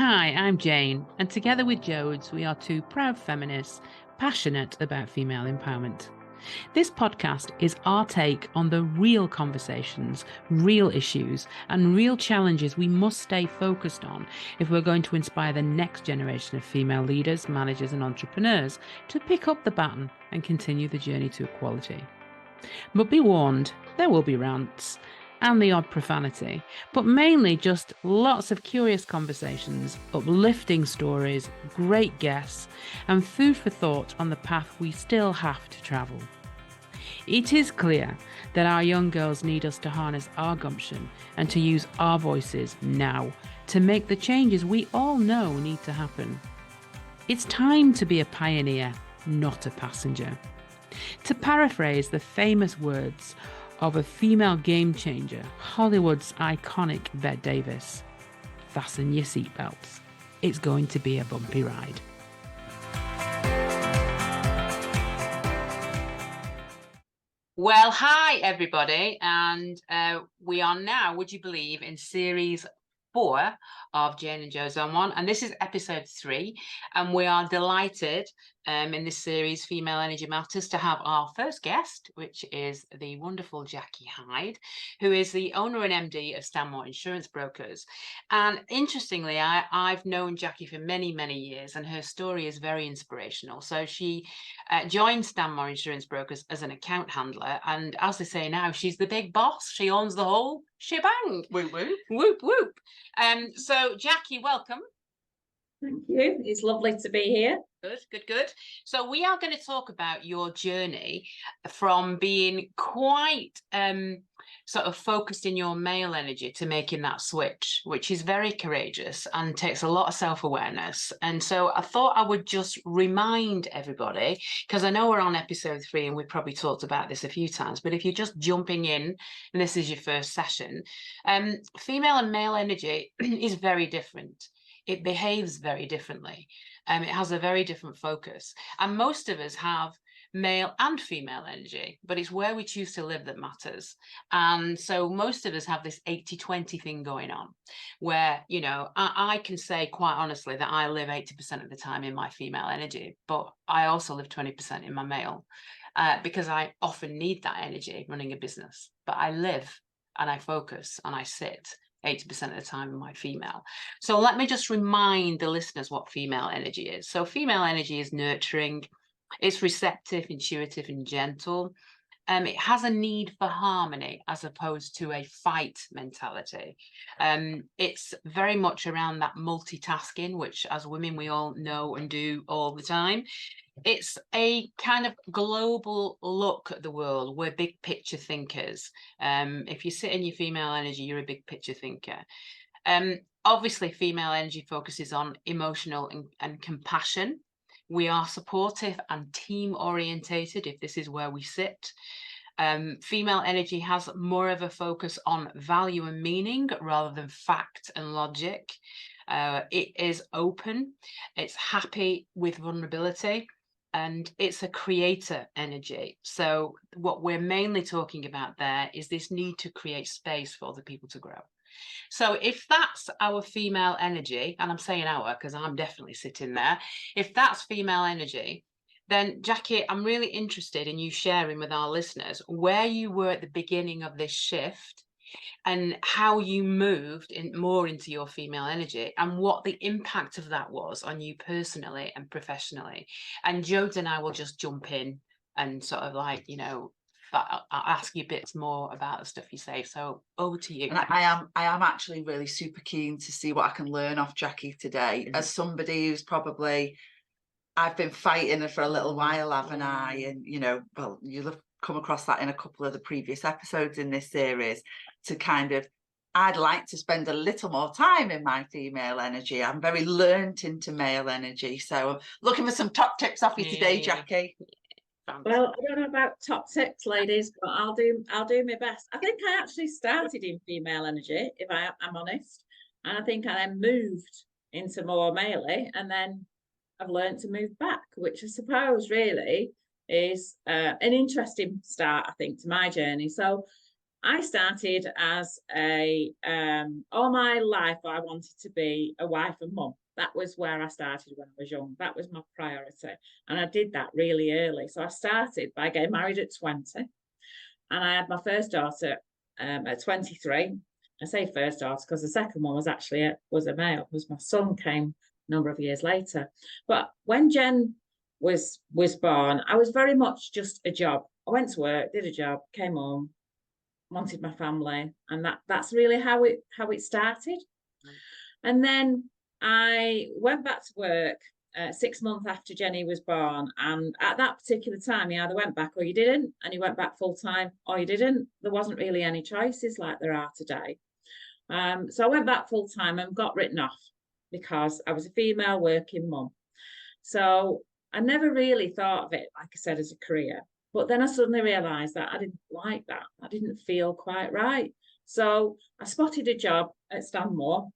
Hi, I'm Jane, and together with Jodes, we are two proud feminists passionate about female empowerment. This podcast is our take on the real conversations, real issues, and real challenges we must stay focused on if we're going to inspire the next generation of female leaders, managers, and entrepreneurs to pick up the baton and continue the journey to equality. But be warned, there will be rants and the odd profanity, but mainly just lots of curious conversations, uplifting stories, great guests, and food for thought on the path we still have to travel. It is clear that our young girls need us to harness our gumption and to use our voices now to make the changes we all know need to happen. It's time to be a pioneer, not a passenger. To paraphrase the famous words of a female game changer, Hollywood's iconic Bette Davis, fasten your seatbelts. It's going to be a bumpy ride. Well, hi everybody, and we are now, would you believe, in series 4 of Jane and Joe's on One, and this is episode 3, and we are delighted in this series, Female Energy Matters, to have our first guest, which is the wonderful Jackie Hyde, who is the owner and MD of Stanmore Insurance Brokers. And interestingly, I've known Jackie for many, many years, and her story is very inspirational. So she joined Stanmore Insurance Brokers as an account handler, and as they say now, she's the big boss. She owns the whole shebang. Whoop, whoop. Whoop, whoop. So Jackie, welcome. Thank you. It's lovely to be here. Good. So we are going to talk about your journey from being quite sort of focused in your male energy to making that switch, which is very courageous and takes a lot of self-awareness. And so I thought I would just remind everybody, because I know we're on episode 3 and we've probably talked about this a few times, but if you're just jumping in and this is your first session, female and male energy is very different. It behaves very differently. It has a very different focus. And most of us have male and female energy, but it's where we choose to live that matters. And so most of us have this 80-20 thing going on, where, you know, I can say quite honestly that I live 80% of the time in my female energy, but I also live 20% in my male, because I often need that energy running a business. But I live and I focus and I sit 80% of the time in my female. So let me just remind the listeners what female energy is. So female energy is nurturing, it's receptive, intuitive, and gentle. It has a need for harmony as opposed to a fight mentality. It's very much around that multitasking, which as women we all know and do all the time. It's a kind of global look at the world. We're big picture thinkers. If you sit in your female energy, you're a big picture thinker. Obviously, female energy focuses on emotional and compassion. We are supportive and team orientated, if this is where we sit. Female energy has more of a focus on value and meaning rather than fact and logic. It is open. It's happy with vulnerability. And it's a creator energy. So what we're mainly talking about there is this need to create space for other people to grow. So if that's our female energy, and I'm saying our because I'm definitely sitting there, if that's female energy, then Jackie, I'm really interested in you sharing with our listeners where you were at the beginning of this shift and how you moved more into your female energy and what the impact of that was on you personally and professionally. And Jodes and I will just jump in and sort of like, you know, I'll ask you bits more about the stuff you say. So over to you. And I am actually really super keen to see what I can learn off Jackie today. As somebody who's probably, I've been fighting for a little while, haven't I? And, you know, well, you'll have come across that in a couple of the previous episodes in this series, to kind of, I'd like to spend a little more time in my female energy. I'm very learnt into male energy. So I'm looking for some top tips off you today, Jackie. Well, I don't know about top tips, ladies, but I'll do my best. I think I actually started in female energy, if I'm honest. And I think I then moved into more melee, and then I've learned to move back, which I suppose really is an interesting start, I think, to my journey. So I started as a all my life I wanted to be a wife and mum. That was where I started when I was young. That was my priority. And I did that really early. So I started by getting married at 20. And I had my first daughter at 23. I say first daughter because the second one was actually a male, because my son came a number of years later. But when Jen was born, I was very much just a job. I went to work, did a job, came home, wanted my family, and that's really how it started. And then I went back to work 6 months after Jenny was born, and at that particular time you either went back or you didn't, and you went back full time or you didn't. There wasn't really any choices like there are today. So I went back full time and got written off because I was a female working mum. So I never really thought of it, like I said, as a career. But then I suddenly realised that I didn't like that. I didn't feel quite right. So I spotted a job at Stanmore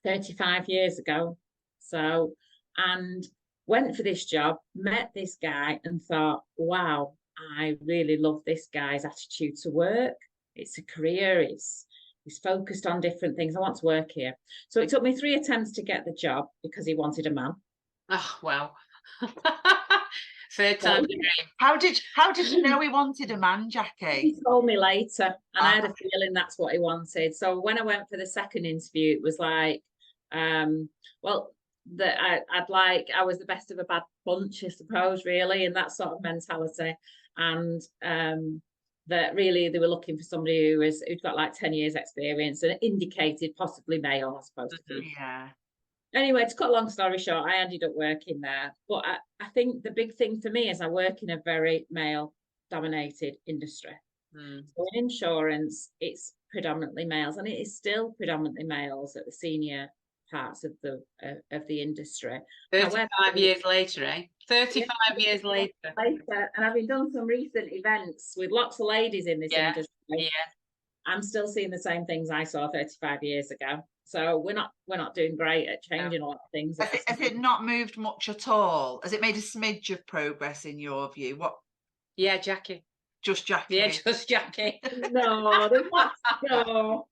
35 years ago. So, and went for this job, met this guy and thought, wow, I really love this guy's attitude to work. It's a career. He's focused on different things. I want to work here. So it took me 3 attempts to get the job because he wanted a man. Oh, wow. Third time the dream. How did you know he wanted a man, Jackie? He told me later, and I had a feeling that's what he wanted. So when I went for the second interview, it was like, well, that I was the best of a bad bunch, I suppose, really, in that sort of mentality. And that really they were looking for somebody who'd got like 10 years experience and indicated possibly male, I suppose. Yeah. Anyway, to cut a long story short, I ended up working there. But I think the big thing for me is I work in a very male-dominated industry. So in insurance, it's predominantly males, and it is still predominantly males at the senior parts of the industry. 35 years later, eh? 35 years later. And having done some recent events with lots of ladies in this industry, I'm still seeing the same things I saw 35 years ago. So we're not doing great at changing a lot of things. Has it not moved much at all? Has it made a smidge of progress in your view? What? Yeah, Jackie. Just Jackie. Yeah, just Jackie. No, no.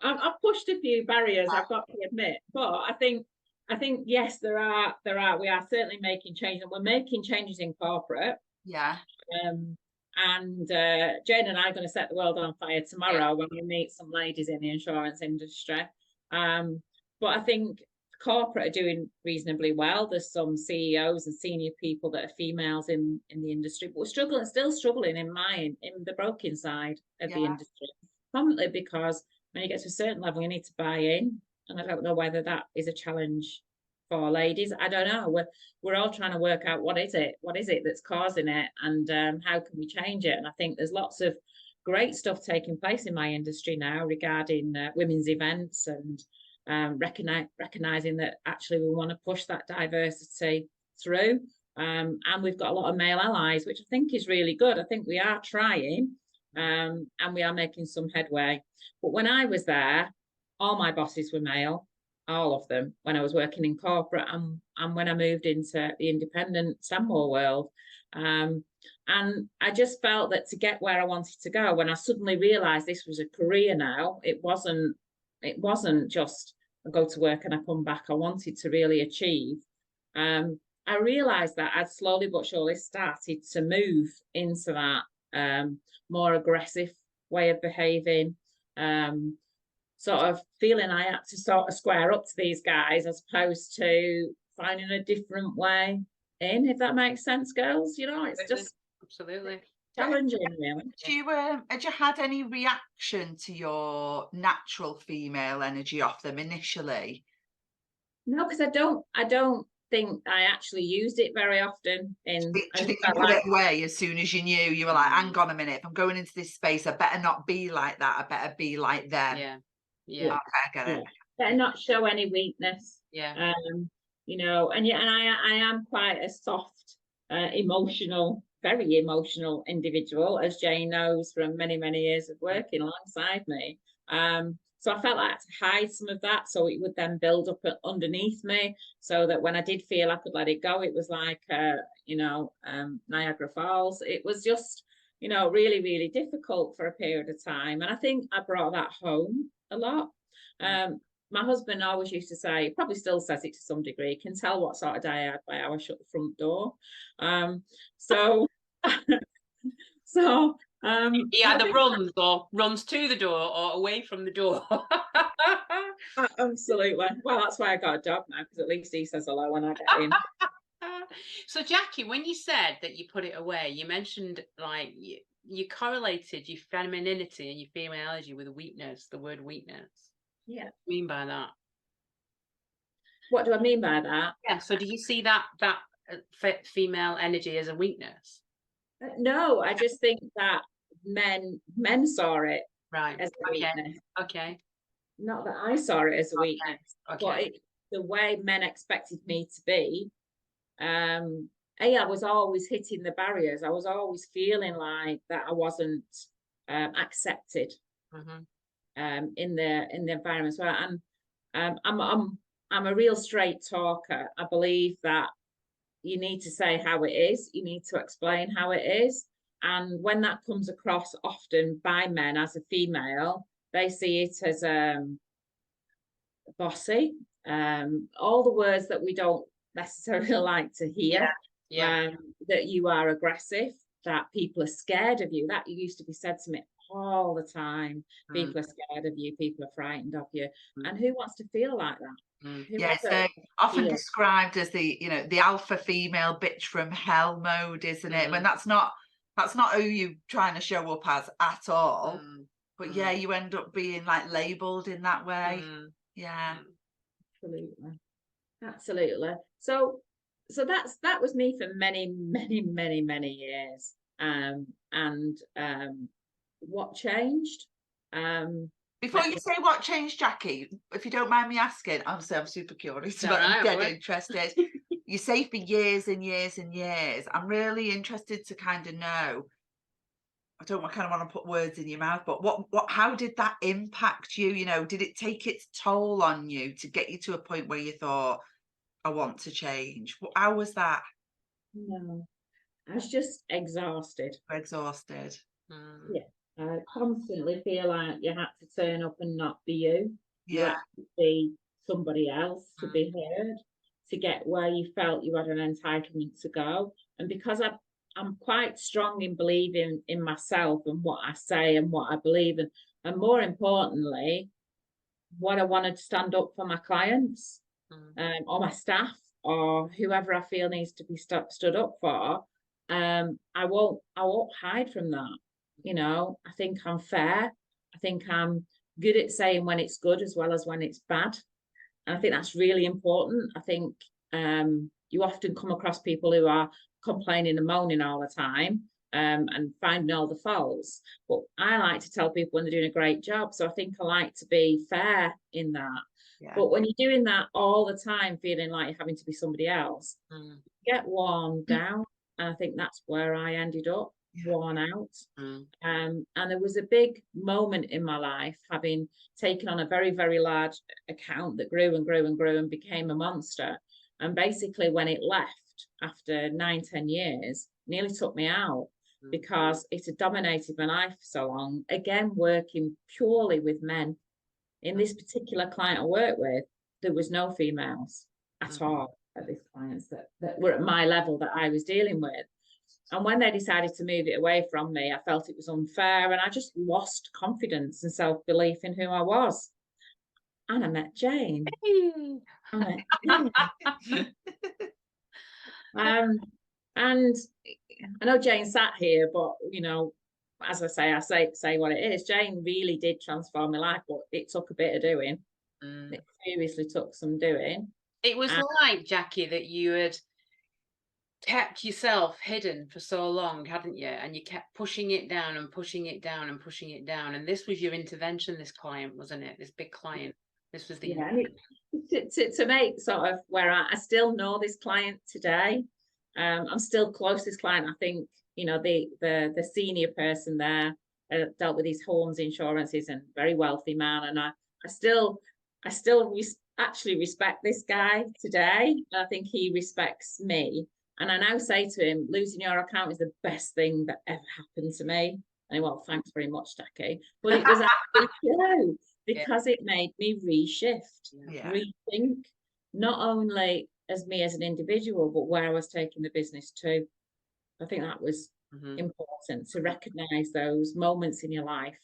I've pushed a few barriers, I've got to admit, but I think yes, there are. We are certainly making changes, and we're making changes in corporate. Yeah. And Jane and I are going to set the world on fire tomorrow when we meet some ladies in the insurance industry. But I think corporate are doing reasonably well. There's some CEOs and senior people that are females in the industry, but we're still struggling in the broking side of the industry, probably because when you get to a certain level, you need to buy in, and I don't know whether that is a challenge for ladies. I don't know. We're all trying to work out what is it that's causing it, and how can we change it. And I think there's lots of great stuff taking place in my industry now regarding women's events and recognizing that actually we want to push that diversity through, and we've got a lot of male allies, which I think is really good. I think we are trying, and we are making some headway. But when I was there, all my bosses were male, all of them, when I was working in corporate, and when I moved into the independent Stanmore world. And I just felt that to get where I wanted to go, when I suddenly realized this was a career now, it wasn't just I go to work and I come back. I wanted to really achieve. I realized that I'd slowly but surely started to move into that more aggressive way of behaving, sort of feeling I had to sort of square up to these guys as opposed to finding a different way in, if that makes sense, girls. You know, it's just absolutely challenging, really. Had you had any reaction to your natural female energy off them initially? No, because I don't think I actually used it very often. Do you think you put it away as soon as you knew? You were like, hang on a minute, if I'm going into this space, I better not be like that. I better be like them. Yeah. Okay, I get it. Better not show any weakness. Yeah. You know, and I am quite a soft, emotional, very emotional individual, as Jane knows from many, many years of working alongside me. So I felt like I had to hide some of that, so it would then build up underneath me, so that when I did feel I could let it go, it was like, Niagara Falls. It was just you know, really, really difficult for a period of time. And I think I brought that home a lot. My husband always used to say, probably still says it to some degree, can tell what sort of day I had by how I shut the front door. So, so He either runs or runs to the door or away from the door. absolutely. Well, that's why I got a dog now, because at least he says hello when I get in. So Jackie, when you said that you put it away, you mentioned like you correlated your femininity and your female energy with weakness, the word weakness. Yeah. What do you mean by that? What do I mean by that? Yeah. So do you see that female energy as a weakness? No, I just think that men saw it Right. as a weakness. Okay. Not that I saw it as a weakness, Okay. but the way men expected me to be. I was always hitting the barriers. I was always feeling like that I wasn't accepted in the environment as well. And I'm a real straight talker. I believe that you need to say how it is. You need to explain how it is. And when that comes across often by men as a female, they see it as bossy. All the words that we don't necessarily like to hear. That you are aggressive, that people are scared of you. That used to be said to me all the time. People are scared of you, people are frightened of you. And who wants to feel like that? Yeah, so often described as the, you know, the alpha female bitch from hell mode, isn't it? When that's not who you're trying to show up as at all. But yeah, you end up being like labeled in that way. Yeah. Absolutely. So that was me for many, many, many, many years. What changed? Before you say what changed, Jackie, if you don't mind me asking, honestly, I'm super curious, but I'm dead interested. You say for years and years and years. I'm really interested to kind of know. I don't kind of want to put words in your mouth, but how did that impact you? You know, did it take its toll on you to get you to a point where you thought, I want to change? How was that? No, I was just exhausted. Exhausted. Yeah. I constantly feel like you had to turn up and not be you. You Yeah. had to be somebody else to be heard, to get where you felt you had an entitlement to go. And because I'm quite strong in believing in myself and what I say and what I believe in, and more importantly, what I wanted to stand up for my clients, or my staff, or whoever I feel needs to be stood up for. I won't hide from that. You know, I think I'm fair. I think I'm good at saying when it's good as well as when it's bad. And I think that's really important. I think you often come across people who are complaining and moaning all the time, and finding all the faults. But I like to tell people when they're doing a great job. So I think I like to be fair in that. Yeah. But when you're doing that all the time, feeling like you're having to be somebody else, you get worn down. And I think that's where I ended up, worn out. And there was a big moment in my life, having taken on a very, very large account that grew and grew and grew and became a monster. And basically when it left after 9-10 years, nearly took me out, because it had dominated my life for so long. Again, working purely with men. In this particular client I work with, there was no females at all at these clients that were at my level that I was dealing with. And when they decided to move it away from me, I felt it was unfair, and I just lost confidence and self-belief in who I was. And I met Jane. And I know Jane sat here, but you know, as I say what it is. Jane really did transform my life, but it took a bit of doing. It seriously took some doing. It was like, Jackie, that you had kept yourself hidden for so long, hadn't you? And you kept pushing it down and pushing it down and pushing it down. And this was your intervention, this client, wasn't it? This big client. This was the to make sort of where I still know this client today. I'm still close to this client. I think, you know, the senior person there dealt with his homes insurances, and very wealthy man. And I still actually respect this guy today. I think he respects me. And I now say to him, losing your account is the best thing that ever happened to me. And he, well, thanks very much, Jackie. But it was actually true, because it made me reshift, rethink, not only as me as an individual, but where I was taking the business to. I think that was important, to recognise those moments in your life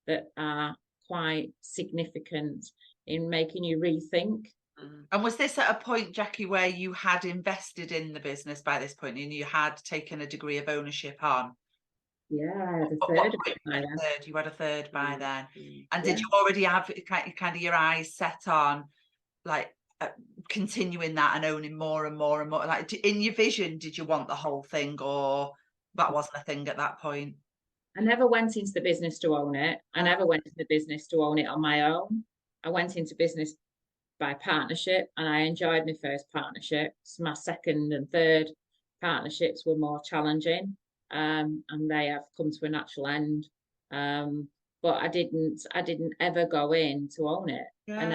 that are quite significant in making you rethink. And was this at a point, Jackie, where you had invested in the business by this point and you had taken a degree of ownership on? Yeah, I had a What third point by then. you had a third by then. And Yeah. did you already have kind of your eyes set on like continuing that and owning more and more and more? Like in your vision, did you want the whole thing, or that wasn't a thing at that point? I never went into the business to own it. I never went into the business to own it on my own. I went into business by partnership, and I enjoyed my first partnerships. My second and third partnerships were more challenging, and they have come to a natural end. But I didn't ever go in to own it. I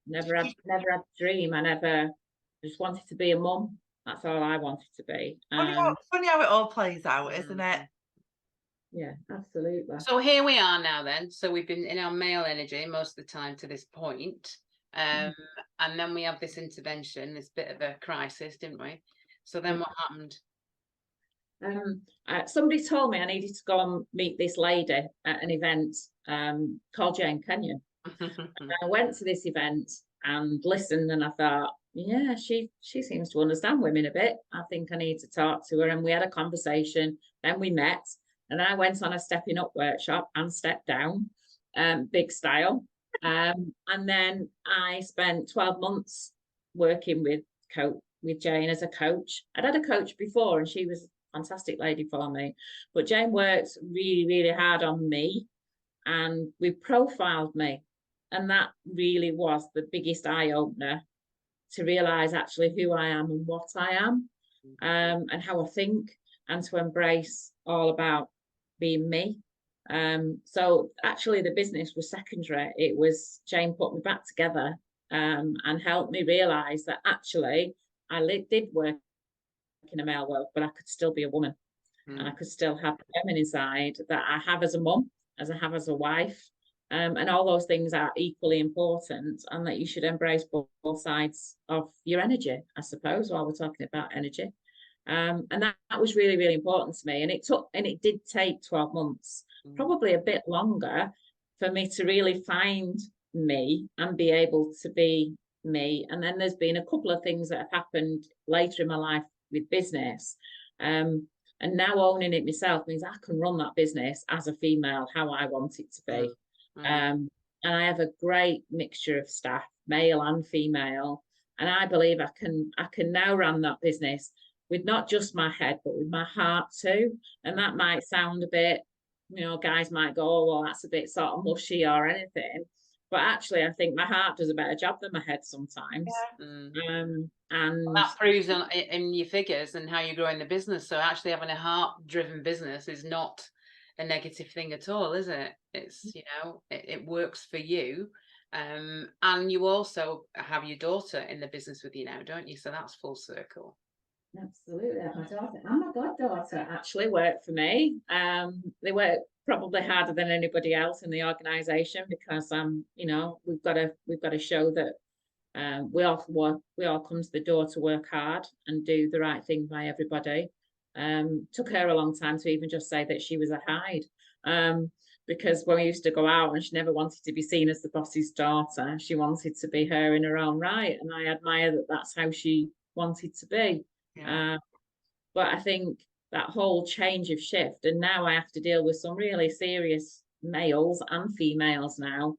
never had a dream. I just wanted to be a mum. That's all I wanted to be. Funny how it all plays out, isn't it? Yeah, absolutely. So here we are now then. So we've been in our male energy most of the time to this point. And then we have this intervention, this bit of a crisis, didn't we? So then what happened? Somebody told me I needed to go and meet this lady at an event called Jane Kenyon. And I went to this event and listened, and I thought, yeah, she seems to understand women a bit. I think I need to talk to her. And we had a conversation. Then we met, and I went on a stepping up workshop and stepped down, big style. And then I spent 12 months working with Jane as a coach. I'd had a coach before, and she was a fantastic lady for me. But Jane worked really, really hard on me, and we profiled me. And that really was the biggest eye-opener, to realise actually who I am and what I am, and how I think, and to embrace all about being me. So actually the business was secondary. It was Jane put me back together and helped me realise that actually I did work in a male world, but I could still be a woman, and I could still have the feminine side that I have as a mum, as I have as a wife. And all those things are equally important, and that you should embrace both sides of your energy, I suppose, while we're talking about energy. And that was really, really important to me. And it did take 12 months, probably a bit longer, for me to really find me and be able to be me. And then there's been a couple of things that have happened later in my life with business. And now owning it myself means I can run that business as a female, how I want it to be. And I have a great mixture of staff, male and female, and I believe I can now run that business with not just my head, but with my heart too. And that might sound a bit, guys might go, oh, well, that's a bit sort of mushy or anything, but actually I think my heart does a better job than my head sometimes. And that proves in your figures and how you're growing the business. So actually having a heart-driven business is not a negative thing at all, is it? It's, it works for you. And you also have your daughter in the business with you now, don't you? So that's full circle. Absolutely. My daughter and my goddaughter actually work for me. They work probably harder than anybody else in the organisation, because we've got to show that we all come to the door to work hard and do the right thing by everybody. Took her a long time to even just say that she was a Hyde, because when we used to go out, and she never wanted to be seen as the boss's daughter, she wanted to be her in her own right, and I admire that that's how she wanted to be. But I think that whole change of shift, and now I have to deal with some really serious males and females now,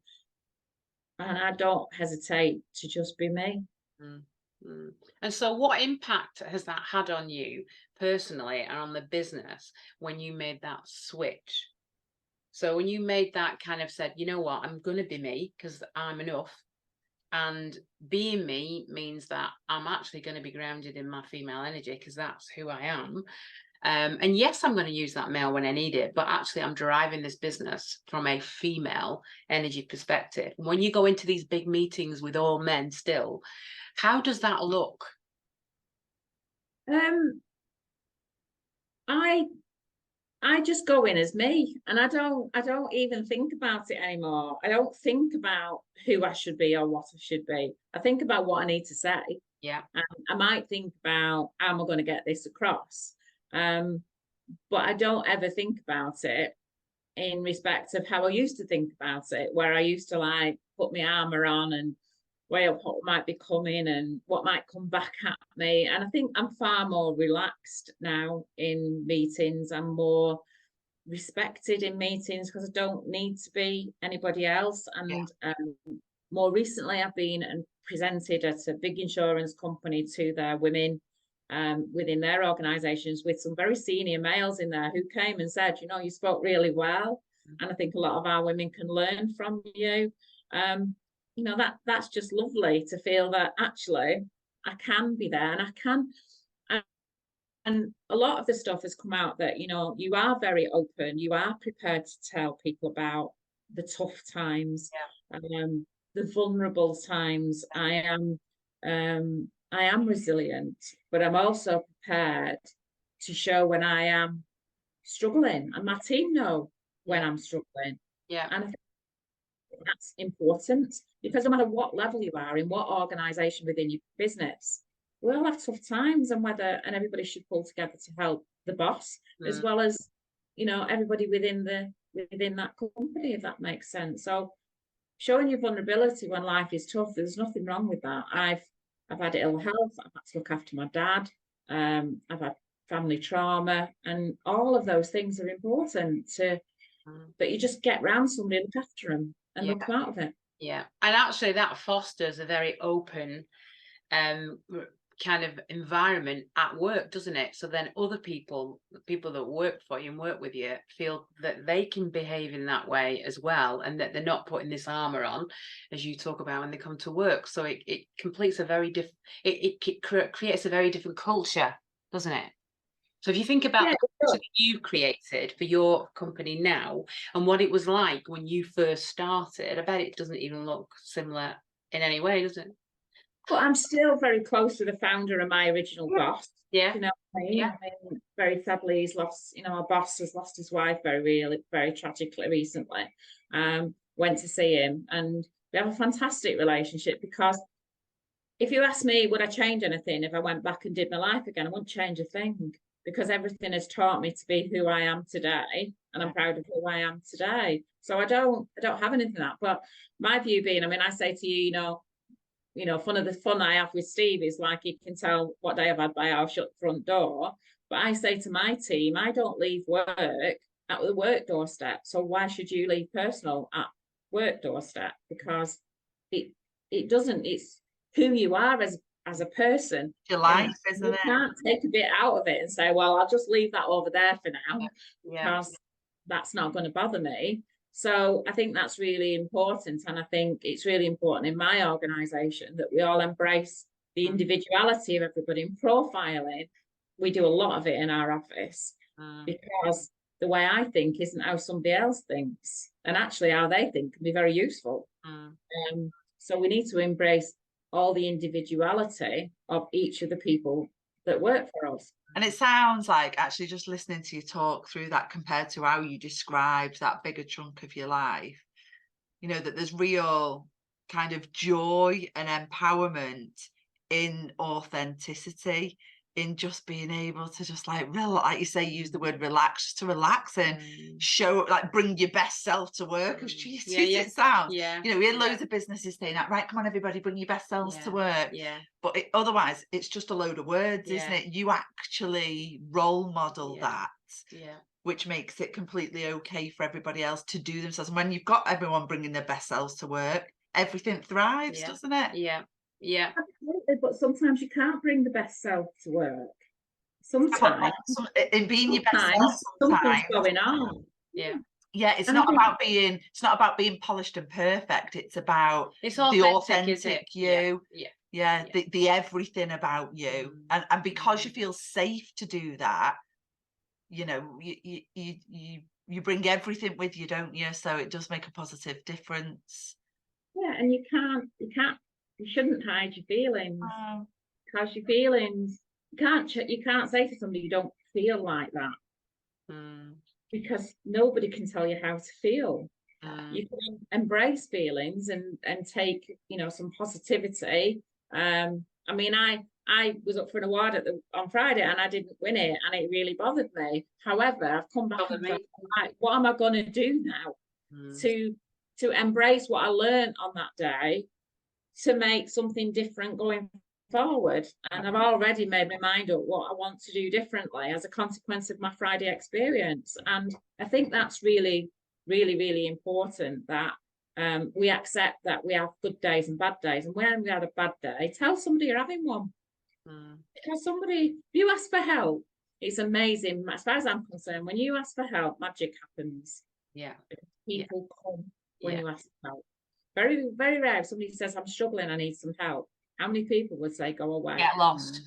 and I don't hesitate to just be me. And so what impact has that had on you personally and on the business when you made that switch? So when you made that kind of said, you know what, I'm going to be me because I'm enough. And being me means that I'm actually going to be grounded in my female energy because that's who I am. And yes, I'm going to use that male when I need it, but actually I'm driving this business from a female energy perspective. When you go into these big meetings with all men still, how does that look? I just go in as me, and I don't even think about it anymore. I don't think about who I should be or what I should be. I think about what I need to say. Yeah. I might think about how am I going to get this across. But I don't ever think about it in respect of how I used to think about it, where I used to like put my armor on and weigh up what might be coming and what might come back at me. And I think I'm far more relaxed now in meetings. I'm more respected in meetings because I don't need to be anybody else. And more recently, I've been and presented at a big insurance company to their women within their organisations with some very senior males in there who came and said, you know, you spoke really well, and I think a lot of our women can learn from you. You know, that's just lovely to feel that actually I can be there and I can. And a lot of the stuff has come out that, you know, you are very open, you are prepared to tell people about the tough times, the vulnerable times. I am resilient, but I'm also prepared to show when I am struggling, and my team know when I'm struggling. Yeah. And I think that's important, because no matter what level you are, in what organisation within your business, we all have tough times, and everybody should pull together to help the boss as well as, you know, everybody within that company, if that makes sense. So showing your vulnerability when life is tough, there's nothing wrong with that. I've had ill health, I've had to look after my dad, I've had family trauma, and all of those things are important that you just get round somebody, look after them and look out of it. Yeah. And actually that fosters a very open kind of environment at work, doesn't it? So then other people, the people that work for you and work with you, feel that they can behave in that way as well, and that they're not putting this armor on, as you talk about, when they come to work. So it completes a very different, it creates a very different culture, doesn't it? So if you think about the culture that you've created for your company now and what it was like when you first started, I bet it doesn't even look similar in any way, does it? But I'm still very close to the founder and my original boss. Yeah. You know what I mean? Yeah. I mean, very sadly, he's lost, you know, our boss has lost his wife very tragically recently. Went to see him, and we have a fantastic relationship, because if you ask me, would I change anything if I went back and did my life again? I wouldn't change a thing, because everything has taught me to be who I am today, and I'm proud of who I am today. So I don't have anything like that. But my view being, I mean, I say to you, you know, the fun I have with Steve is like, he can tell what day I've had by our shut front door. But I say to my team, I don't leave work at the work doorstep. So why should you leave personal at work doorstep? Because it doesn't, it's who you are as a person. Your life, isn't it? You can't take a bit out of it and say, well, I'll just leave that over there for now, because that's not going to bother me. So I think that's really important. And I think it's really important in my organisation that we all embrace the individuality of everybody. In profiling, we do a lot of it in our office, because the way I think isn't how somebody else thinks. And actually how they think can be very useful. So we need to embrace all the individuality of each of the people that work for us. And it sounds like, actually, just listening to you talk through that, compared to how you described that bigger chunk of your life, you know, that there's real kind of joy and empowerment in authenticity, in just being able to just like you say, use the word relax, to relax and show, like, bring your best self to work, as cheesy as it sounds. You know, we had loads of businesses saying that, right, come on everybody, bring your best selves to work. But otherwise it's just a load of words, isn't it? You actually role model that, which makes it completely okay for everybody else to do themselves. And when you've got everyone bringing their best selves to work, everything thrives, doesn't it? Yeah. Absolutely, but sometimes you can't bring the best self to work. Sometimes in being your best self, something's going on. It's not about being polished and perfect. It's about the authentic you. The everything about you. And because you feel safe to do that, you know, you bring everything with you, don't you? So it does make a positive difference. And you shouldn't hide your feelings, because your feelings, you can't say to somebody, you don't feel like that, Mm, because nobody can tell you how to feel. mm. You can embrace feelings and take, you know, some positivity. I mean, I was up for an award on Friday and I didn't win it, and it really bothered me. However, I've come back Bothered and me. thought, right, what am I going to do now Mm. to embrace what I learned on that day, to make something different going forward? And I've already made my mind up what I want to do differently as a consequence of my Friday experience. And I think that's really, really, really important, that we accept that we have good days and bad days. And when we had a bad day, tell somebody you're having one. Because somebody, if you ask for help, it's amazing. As far as I'm concerned, when you ask for help, magic happens. Yeah. People come when Yeah. you ask for help. Very, very rare if somebody says, I'm struggling, I need some help. How many people would say, go away? Get lost.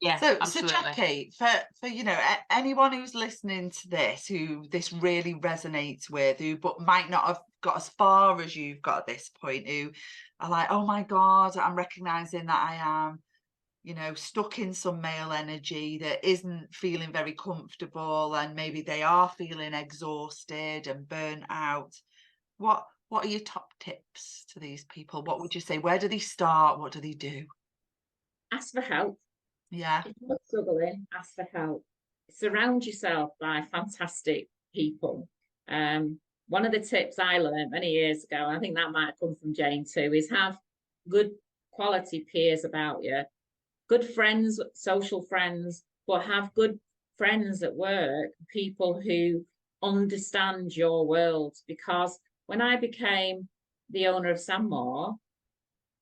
Yeah, So absolutely. Jackie, for you know, anyone who's listening to this, who this really resonates with, who but might not have got as far as you've got at this point, who are like, oh my God, I'm recognizing that I am, you know, stuck in some male energy that isn't feeling very comfortable, and maybe they are feeling exhausted and burnt out. What are your top tips to these people? What would you say? Where do they start? What do they do? Ask for help. Yeah. If you're struggling, ask for help. Surround yourself by fantastic people. One of the tips I learned many years ago, and I think that might have come from Jane too, is have good quality peers about you. Good friends, social friends, but have good friends at work, people who understand your world. Because when I became the owner of Stanmore,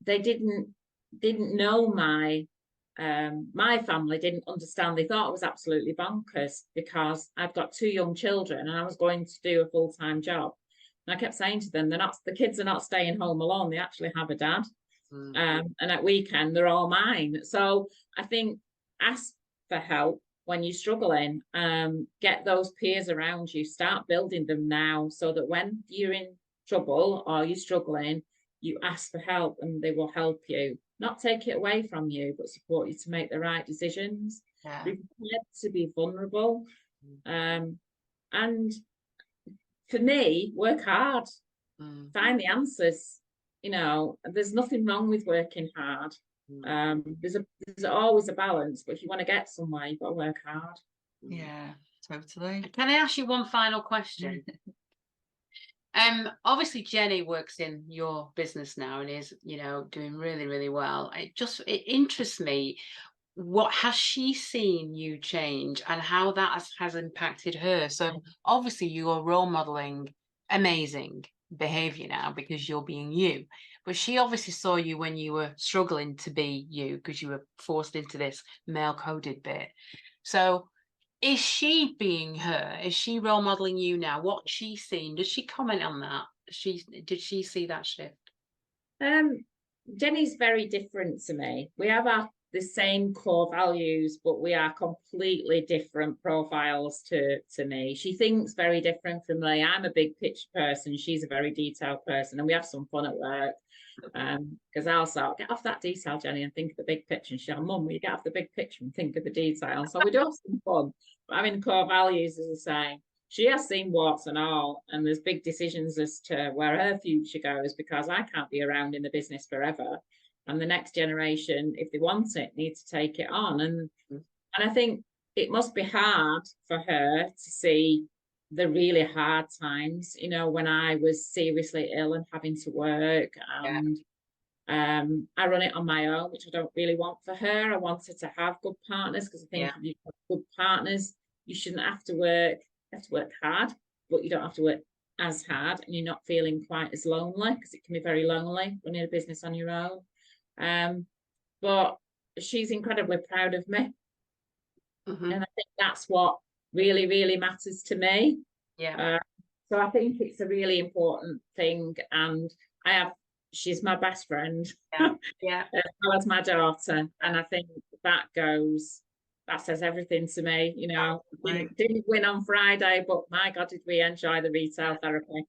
they didn't know my family didn't understand. They thought it was absolutely bonkers because I've got 2 young children and I was going to do a full-time job. And I kept saying to them, the kids are not staying home alone. They actually have a dad. And at weekend, they're all mine. So I think ask for help when you're struggling. Get those peers around you. Start building them now, so that when you're in trouble or you're struggling, you ask for help and they will help you. Not take it away from you, but support you to make the right decisions. Yeah. Be prepared to be vulnerable. And for me, work hard. Find the answers. You know, there's nothing wrong with working hard. There's always a balance, but if you want to get somewhere, you've got to work hard. Yeah, totally. Can I ask you one final question? Obviously Jenny works in your business now and is, you know, doing really, really well. It interests me, what has she seen you change and how that has impacted her? So obviously you're role modeling amazing behavior now because you're being you, but she obviously saw you when you were struggling to be you because you were forced into this male coded bit. So is she being her? Is she role modeling you now? What's she seen? Does she comment on that? Did she see that shift? Jenny's very different to me. We have the same core values, but we are completely different profiles to me. She thinks very different from me. I'm a big picture person. She's a very detailed person, and we have some fun at work. Because I'll say, get off that detail, Jenny, and think of the big picture. And she's like, Mum, will you get off the big picture and think of the detail? So we do have some fun. But I mean, core values is the same. She has seen warts and all, and there's big decisions as to where her future goes, because I can't be around in the business forever. And the next generation, if they want it, need to take it on. And I think it must be hard for her to see the really hard times, you know, when I was seriously ill and having to work. And I run it on my own, which I don't really want for her. I wanted to have good partners, because I think if you've got good partners, you shouldn't have to work. You have to work hard, but you don't have to work as hard, and you're not feeling quite as lonely, because it can be very lonely running a business on your own. But she's incredibly proud of me. And I think that's what really, really matters to me. So I think it's a really important thing. And she's my best friend. As well as my daughter. And I think that says everything to me. You know, didn't win on Friday, but my God, did we enjoy the retail therapy.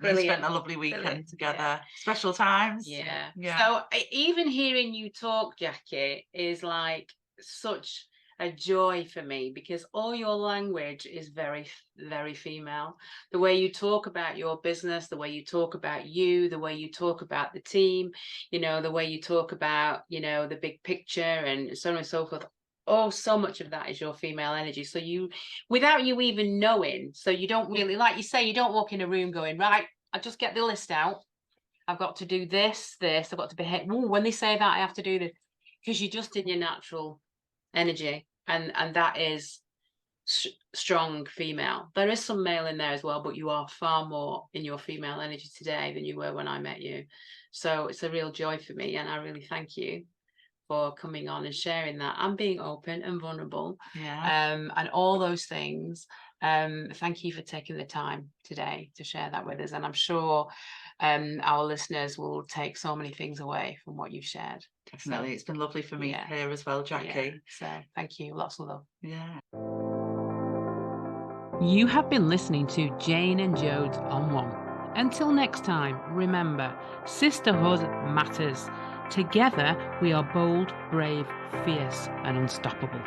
We spent a lovely weekend together. Special times. So even hearing you talk, Jackie, is like such a joy for me, because all your language is very, very female. The way you talk about your business, the way you talk about you, the way you talk about the team, you know, the way you talk about, you know, the big picture and so on and so forth. Oh, so much of that is your female energy. So you, without you even knowing, so you don't really, like you say, you don't walk in a room going, right, I just get the list out. I've got to do this, I've got to behave. Ooh, when they say that, I have to do this, because you're just in your natural energy, and that is strong female. There is some male in there as well, but you are far more in your female energy today than you were when I met you. So it's a real joy for me, and I really thank you for coming on and sharing that and being open and vulnerable, and all those things. Thank you for taking the time today to share that with us, and I'm sure our listeners will take so many things away from what you've shared. Definitely. It's been lovely for me here as well, Jackie. Yeah. So thank you. Lots of love. Yeah. You have been listening to Jane and Jodes on One. Until next time, remember, sisterhood matters. Together, we are bold, brave, fierce, and unstoppable.